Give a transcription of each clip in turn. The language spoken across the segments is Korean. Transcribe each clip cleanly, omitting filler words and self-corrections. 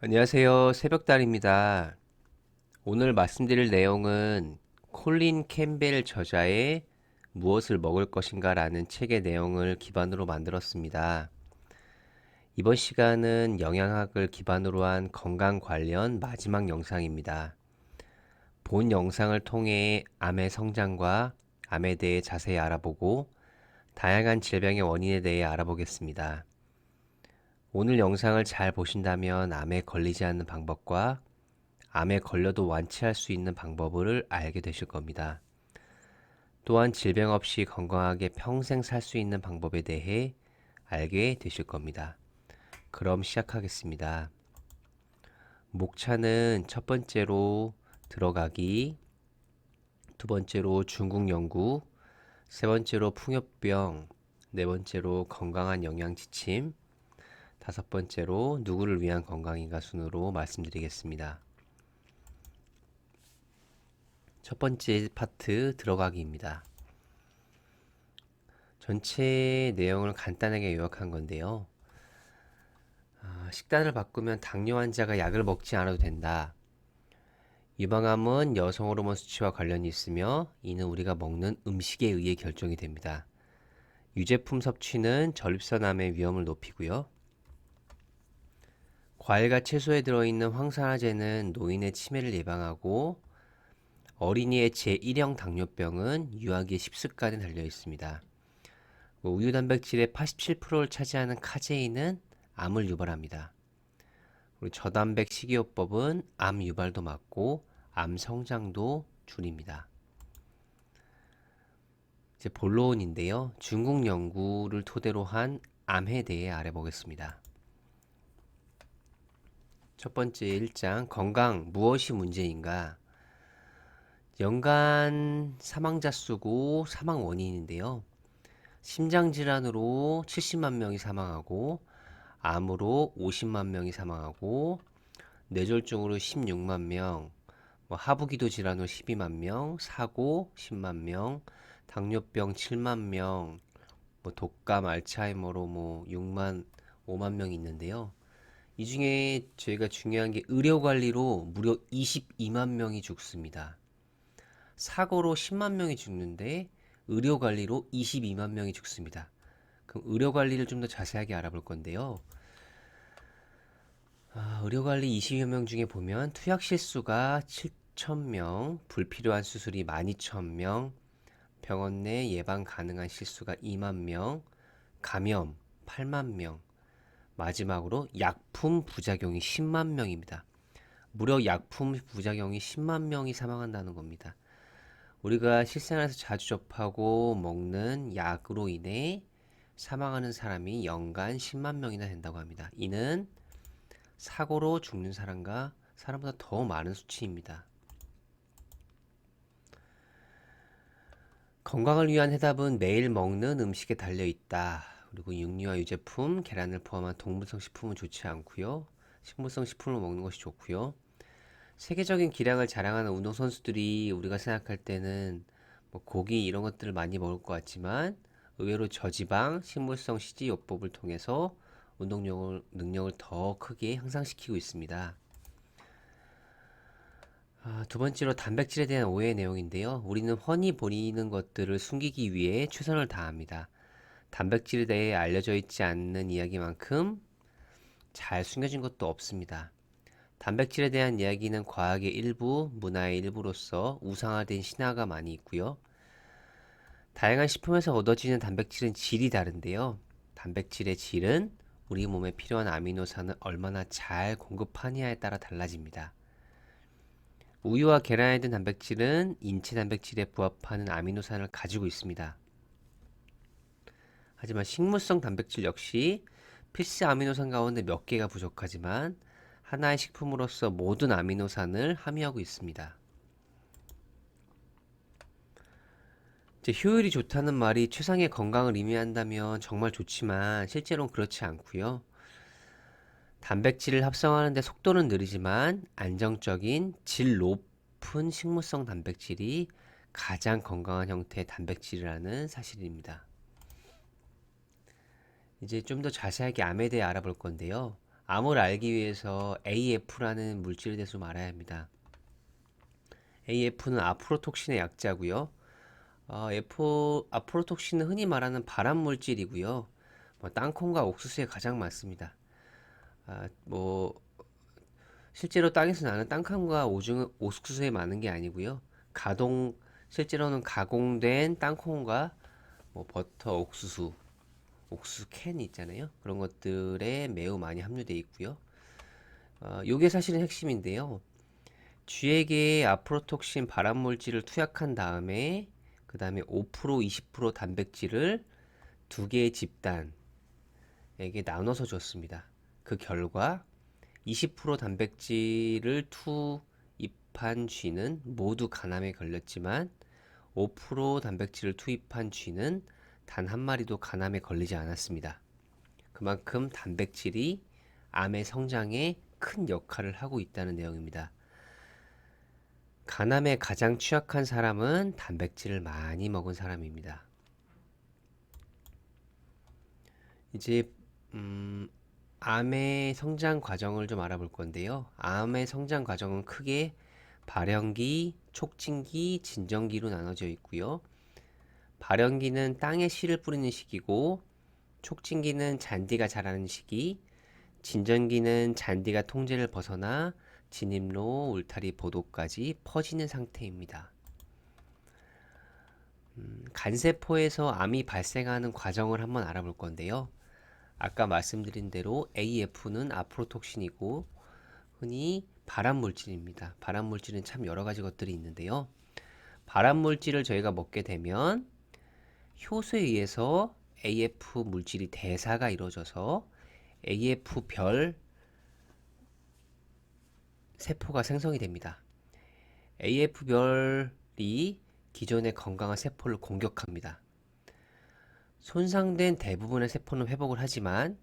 안녕하세요. 새벽달입니다. 오늘 말씀드릴 내용은 콜린 캠벨 저자의 무엇을 먹을 것인가 라는 책의 내용을 기반으로 만들었습니다. 이번 시간은 영양학을 기반으로 한 건강 관련 마지막 영상입니다. 본 영상을 통해 암의 성장과 암에 대해 자세히 알아보고 다양한 질병의 원인에 대해 알아보겠습니다. 오늘 영상을 잘 보신다면 암에 걸리지 않는 방법과 암에 걸려도 완치할 수 있는 방법을 알게 되실 겁니다. 또한 질병 없이 건강하게 평생 살 수 있는 방법에 대해 알게 되실 겁니다. 그럼 시작하겠습니다. 목차는 첫 번째로 들어가기, 두 번째로 중국 연구, 세 번째로 풍요병, 네 번째로 건강한 영양 지침, 다섯 번째로 누구를 위한 건강인가 순으로 말씀드리겠습니다. 첫 번째 파트 들어가기입니다. 전체 내용을 간단하게 요약한 건데요. 식단을 바꾸면 당뇨 환자가 약을 먹지 않아도 된다. 유방암은 여성 호르몬 수치와 관련이 있으며 이는 우리가 먹는 음식에 의해 결정이 됩니다. 유제품 섭취는 전립선암의 위험을 높이고요. 과일과 채소에 들어있는 황산화제는 노인의 치매를 예방하고 어린이의 제1형 당뇨병은 유아기의 식습관에 달려 있습니다. 우유 단백질의 87%를 차지하는 카제인은 암을 유발합니다. 그리고 저단백 식이요법은 암 유발도 막고 암 성장도 줄입니다. 이제 본론인데요. 중국 연구를 토대로 한 암에 대해 알아보겠습니다. 첫 번째 1장 건강 무엇이 문제인가? 연간 사망자 수고 사망 원인인데요. 심장질환으로 70만 명이 사망하고 암으로 50만 명이 사망하고 뇌졸중으로 16만 명, 하부기도 질환으로 12만 명, 사고 10만 명, 당뇨병 7만 명, 독감, 알츠하이머로 6만, 5만 명이 있는데요. 이 중에 저희가 중요한 게 의료관리로 무려 22만 명이 죽습니다. 사고로 10만 명이 죽는데 의료관리로 22만 명이 죽습니다. 그럼 의료관리를 좀 더 자세하게 알아볼 건데요. 의료관리 20여 명 중에 보면 투약 실수가 7,000명, 불필요한 수술이 12,000명, 병원 내 예방 가능한 실수가 2만 명, 감염 8만 명, 마지막으로 약품 부작용이 10만 명입니다. 무려 약품 부작용이 10만 명이 사망한다는 겁니다. 우리가 실생활에서 자주 접하고 먹는 약으로 인해 사망하는 사람이 연간 10만 명이나 된다고 합니다. 이는 사고로 죽는 사람보다 더 많은 수치입니다. 건강을 위한 해답은 매일 먹는 음식에 달려 있다. 그리고 육류와 유제품, 계란을 포함한 동물성 식품은 좋지 않고요. 식물성 식품을 먹는 것이 좋고요. 세계적인 기량을 자랑하는 운동선수들이 우리가 생각할 때는 고기 이런 것들을 많이 먹을 것 같지만 의외로 저지방, 식물성 식이요법을 통해서 운동 능력을 더 크게 향상시키고 있습니다. 두 번째로 단백질에 대한 오해의 내용인데요. 우리는 훤히 보이는 것들을 숨기기 위해 최선을 다합니다. 단백질에 대해 알려져 있지 않는 이야기만큼 잘 숨겨진 것도 없습니다. 단백질에 대한 이야기는 과학의 일부, 문화의 일부로서 우상화된 신화가 많이 있고요. 다양한 식품에서 얻어지는 단백질은 질이 다른데요. 단백질의 질은 우리 몸에 필요한 아미노산을 얼마나 잘 공급하느냐에 따라 달라집니다. 우유와 계란에 든 단백질은 인체 단백질에 부합하는 아미노산을 가지고 있습니다. 하지만 식물성 단백질 역시 필수 아미노산 가운데 몇 개가 부족하지만 하나의 식품으로서 모든 아미노산을 함유하고 있습니다. 이제 효율이 좋다는 말이 최상의 건강을 의미한다면 정말 좋지만 실제로는 그렇지 않고요. 단백질을 합성하는 데 속도는 느리지만 안정적인 질 높은 식물성 단백질이 가장 건강한 형태의 단백질이라는 사실입니다. 이제 좀 더 자세하게 암에 대해 알아볼 건데요. 암을 알기 위해서 AF라는 물질에 대해서 좀 알아야 합니다. AF는 아프로톡신의 약자고요. 아프로톡신은 흔히 말하는 발암 물질이고요. 땅콩과 옥수수에 가장 많습니다. 뭐 실제로 땅에서 나는 땅콩과 옥수수에 많은 게 아니고요. 실제로는 가공된 땅콩과 뭐 버터, 옥수수 캔 있잖아요. 그런 것들에 매우 많이 함유되어 있고요. 요게 사실은 핵심인데요. 쥐에게 아프로톡신 발암 물질을 투약한 다음에 그 다음에 5% 20% 단백질을 두 개의 집단에게 나눠서 줬습니다. 그 결과 20% 단백질을 투입한 쥐는 모두 간암에 걸렸지만 5% 단백질을 투입한 쥐는 단 한 마리도 간암에 걸리지 않았습니다. 그만큼 단백질이 암의 성장에 큰 역할을 하고 있다는 내용입니다. 간암에 가장 취약한 사람은 단백질을 많이 먹은 사람입니다. 이제 암의 성장 과정을 좀 알아볼 건데요. 암의 성장 과정은 크게 발현기, 촉진기, 진정기로 나눠져 있고요. 발현기는 땅에 씨를 뿌리는 시기고, 촉진기는 잔디가 자라는 시기, 진정기는 잔디가 통제를 벗어나 진입로, 울타리, 보도까지 퍼지는 상태입니다. 간세포에서 암이 발생하는 과정을 한번 알아볼 건데요. 아까 말씀드린 대로 AF는 아프로톡신이고 흔히 발암물질입니다. 발암물질은 참 여러 가지 것들이 있는데요. 발암물질을 저희가 먹게 되면 효소에 의해서 AF 물질이 대사가 이루어져서 AF별 세포가 생성이 됩니다. AF별이 기존의 건강한 세포를 공격합니다. 손상된 대부분의 세포는 회복을 하지만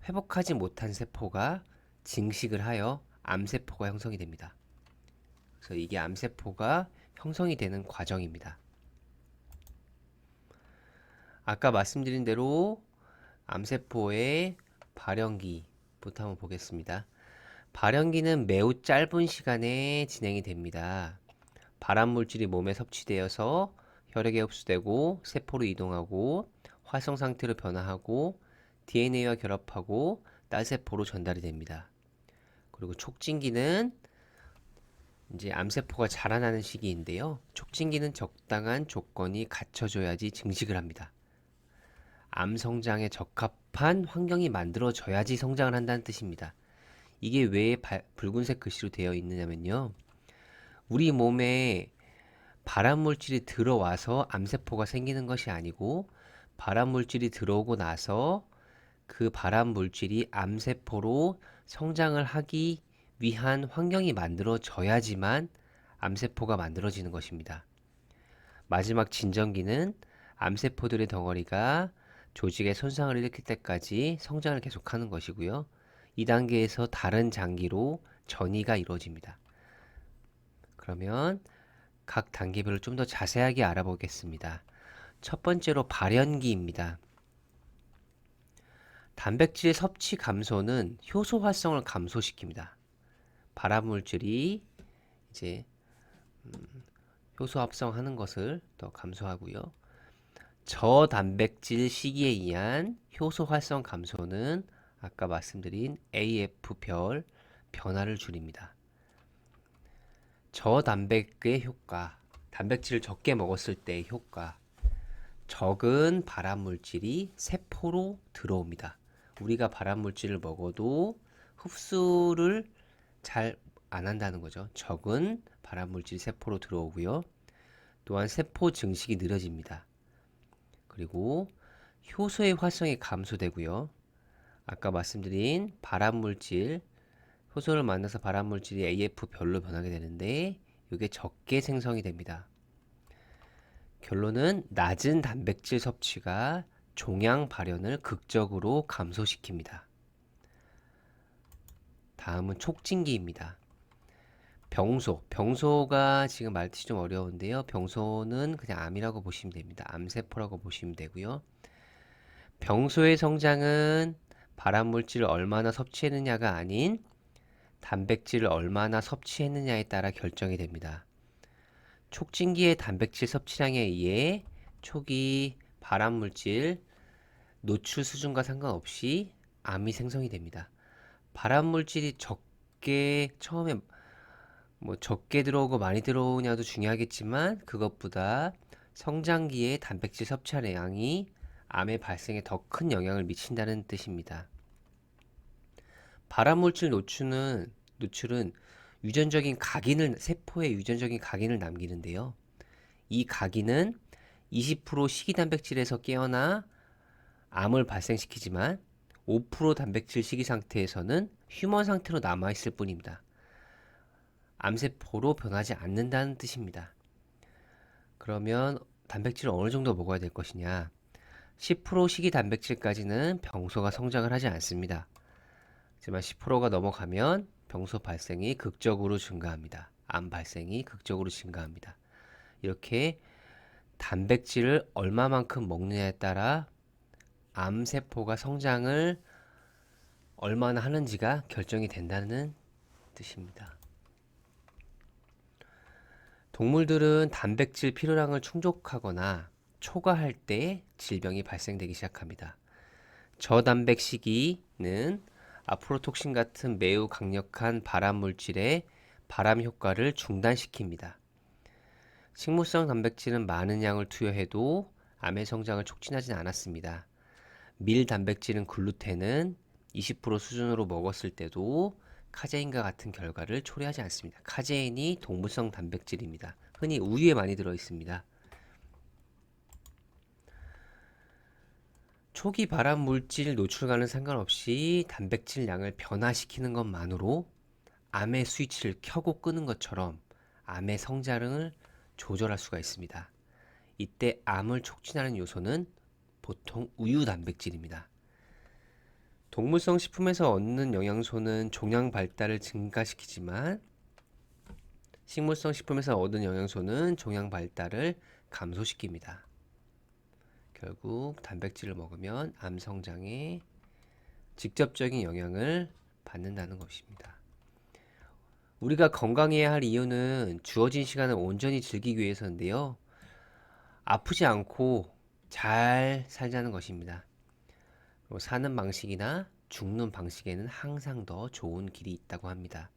회복하지 못한 세포가 증식을 하여 암세포가 형성이 됩니다. 그래서 이게 암세포가 형성이 되는 과정입니다. 아까 말씀드린 대로 암세포의 발현기부터 한번 보겠습니다. 발현기는 매우 짧은 시간에 진행이 됩니다. 발암물질이 몸에 섭취되어서 혈액에 흡수되고 세포로 이동하고 활성 상태로 변화하고 DNA와 결합하고 딸세포로 전달이 됩니다. 그리고 촉진기는 이제 암세포가 자라나는 시기인데요. 촉진기는 적당한 조건이 갖춰져야지 증식을 합니다. 암 성장에 적합한 환경이 만들어져야지 성장을 한다는 뜻입니다. 이게 왜 붉은색 글씨로 되어 있느냐면요. 우리 몸에 발암물질이 들어와서 암세포가 생기는 것이 아니고 발암물질이 들어오고 나서 그 발암물질이 암세포로 성장을 하기 위한 환경이 만들어져야지만 암세포가 만들어지는 것입니다. 마지막 진정기는 암세포들의 덩어리가 조직에 손상을 일으킬 때까지 성장을 계속하는 것이고요. 이 단계에서 다른 장기로 전이가 이루어집니다. 그러면 각 단계별로 좀 더 자세하게 알아보겠습니다. 첫 번째로 발현기입니다. 단백질 섭취 감소는 효소 활성을 감소시킵니다. 발암물질이 이제 효소 합성하는 것을 더 감소하고요. 저단백질 시기에 의한 효소 활성 감소는 아까 말씀드린 AF별 변화를 줄입니다. 저단백의 효과, 단백질을 적게 먹었을 때의 효과, 적은 발암물질이 세포로 들어옵니다. 우리가 발암물질을 먹어도 흡수를 잘 안 한다는 거죠. 적은 발암물질이 세포로 들어오고요. 또한 세포 증식이 느려집니다. 그리고 효소의 활성이 감소되고요. 아까 말씀드린 발암물질, 효소를 만나서 발암물질이 AF별로 변하게 되는데 이게 적게 생성이 됩니다. 결론은 낮은 단백질 섭취가 종양 발현을 극적으로 감소시킵니다. 다음은 촉진기입니다. 병소가 지금 말뜻이 좀 어려운데요. 병소는 그냥 암이라고 보시면 됩니다. 암세포라고 보시면 되고요. 병소의 성장은 발암물질을 얼마나 섭취했느냐가 아닌 단백질을 얼마나 섭취했느냐에 따라 결정이 됩니다. 촉진기의 단백질 섭취량에 의해 초기 발암물질 노출 수준과 상관없이 암이 생성이 됩니다. 발암물질이 처음에 적게 들어오고 많이 들어오냐도 중요하겠지만 그것보다 성장기의 단백질 섭취량이 암의 발생에 더 큰 영향을 미친다는 뜻입니다. 발암물질 노출은 세포에 유전적인 각인을 남기는데요. 이 각인은 20% 식이단백질에서 깨어나 암을 발생시키지만 5% 단백질 식이 상태에서는 휴먼 상태로 남아있을 뿐입니다. 암세포로 변하지 않는다는 뜻입니다. 그러면 단백질을 어느 정도 먹어야 될 것이냐? 10% 식이단백질까지는 병소가 성장을 하지 않습니다. 하지만 10%가 넘어가면 병소 발생이 극적으로 증가합니다. 암 발생이 극적으로 증가합니다. 이렇게 단백질을 얼마만큼 먹느냐에 따라 암세포가 성장을 얼마나 하는지가 결정이 된다는 뜻입니다. 동물들은 단백질 필요량을 충족하거나 초과할 때 질병이 발생되기 시작합니다. 저단백 식이는 아프로톡신 같은 매우 강력한 발암 물질의 발암 효과를 중단시킵니다. 식물성 단백질은 많은 양을 투여해도 암의 성장을 촉진하진 않았습니다. 밀 단백질은 글루텐은 20% 수준으로 먹었을 때도 카제인과 같은 결과를 초래하지 않습니다. 카제인이 동물성 단백질입니다. 흔히 우유에 많이 들어 있습니다. 초기 발암 물질 노출과는 상관없이 단백질 양을 변화시키는 것만으로 암의 스위치를 켜고 끄는 것처럼 암의 성장을 조절할 수가 있습니다. 이때 암을 촉진하는 요소는 보통 우유 단백질입니다. 동물성 식품에서 얻는 영양소는 종양 발달을 증가시키지만 식물성 식품에서 얻은 영양소는 종양 발달을 감소시킵니다. 결국 단백질을 먹으면 암 성장에 직접적인 영향을 받는다는 것입니다. 우리가 건강해야 할 이유는 주어진 시간을 온전히 즐기기 위해서인데요. 아프지 않고 잘 살자는 것입니다. 사는 방식이나 죽는 방식에는 항상 더 좋은 길이 있다고 합니다.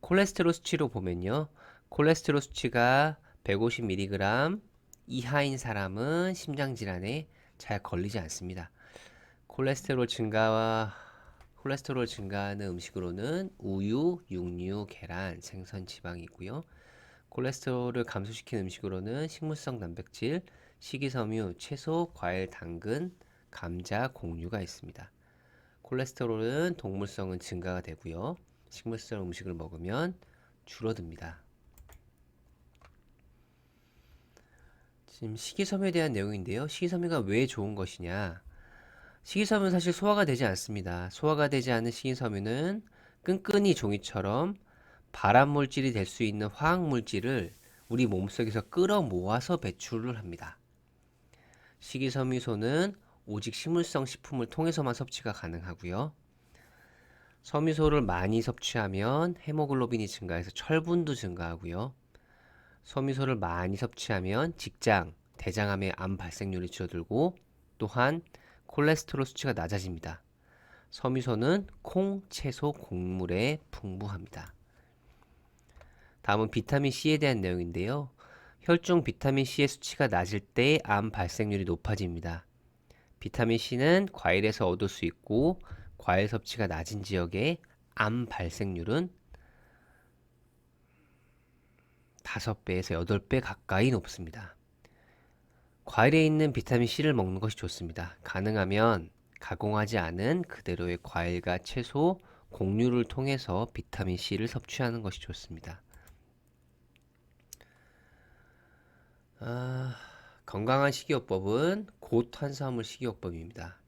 콜레스테롤 수치로 보면요. 콜레스테롤 수치가 150mg 이하인 사람은 심장질환에 잘 걸리지 않습니다. 콜레스테롤 증가하는 음식으로는 우유, 육류, 계란, 생선, 지방이고요. 콜레스테롤을 감소시키는 음식으로는 식물성 단백질, 식이섬유, 채소, 과일, 당근, 감자, 곡류가 있습니다. 콜레스테롤은 동물성은 증가가 되고요. 식물성 음식을 먹으면 줄어듭니다. 지금 식이섬유에 대한 내용인데요. 식이섬유가 왜 좋은 것이냐? 식이섬유는 사실 소화가 되지 않습니다. 소화가 되지 않는 식이섬유는 끈끈이 종이처럼 발암물질이 될 수 있는 화학물질을 우리 몸속에서 끌어모아서 배출을 합니다. 식이섬유소는 오직 식물성 식품을 통해서만 섭취가 가능하고요. 섬유소를 많이 섭취하면 헤모글로빈이 증가해서 철분도 증가하고요. 섬유소를 많이 섭취하면 직장, 대장암의 암 발생률이 줄어들고 또한 콜레스테롤 수치가 낮아집니다. 섬유소는 콩, 채소, 곡물에 풍부합니다. 다음은 비타민 C에 대한 내용인데요. 혈중 비타민 C의 수치가 낮을 때 암 발생률이 높아집니다. 비타민 C는 과일에서 얻을 수 있고 과일 섭취가 낮은 지역의 암 발생률은 5배에서 8배 가까이 높습니다. 과일에 있는 비타민 C를 먹는 것이 좋습니다. 가능하면 가공하지 않은 그대로의 과일과 채소, 곡류를 통해서 비타민 C를 섭취하는 것이 좋습니다. 건강한 식이요법은 고탄수화물 식이요법입니다.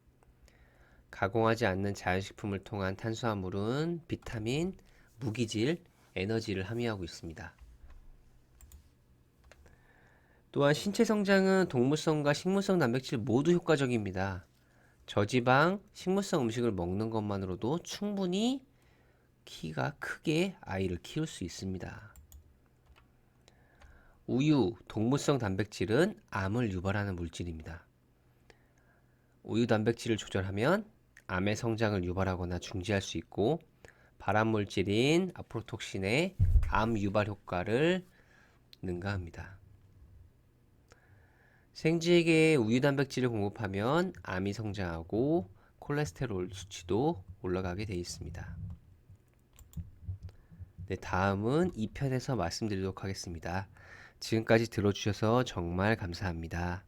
가공하지 않는 자연식품을 통한 탄수화물은 비타민, 무기질, 에너지를 함유하고 있습니다. 또한 신체 성장은 동물성과 식물성 단백질 모두 효과적입니다. 저지방 식물성 음식을 먹는 것만으로도 충분히 키가 크게 아이를 키울 수 있습니다. 우유, 동물성 단백질은 암을 유발하는 물질입니다. 우유 단백질을 조절하면 암의 성장을 유발하거나 중지할 수 있고 발암물질인 아프로톡신의 암 유발 효과를 능가합니다. 생쥐에게 우유 단백질을 공급하면 암이 성장하고 콜레스테롤 수치도 올라가게 되어 있습니다. 네, 다음은 2편에서 말씀드리도록 하겠습니다. 지금까지 들어주셔서 정말 감사합니다.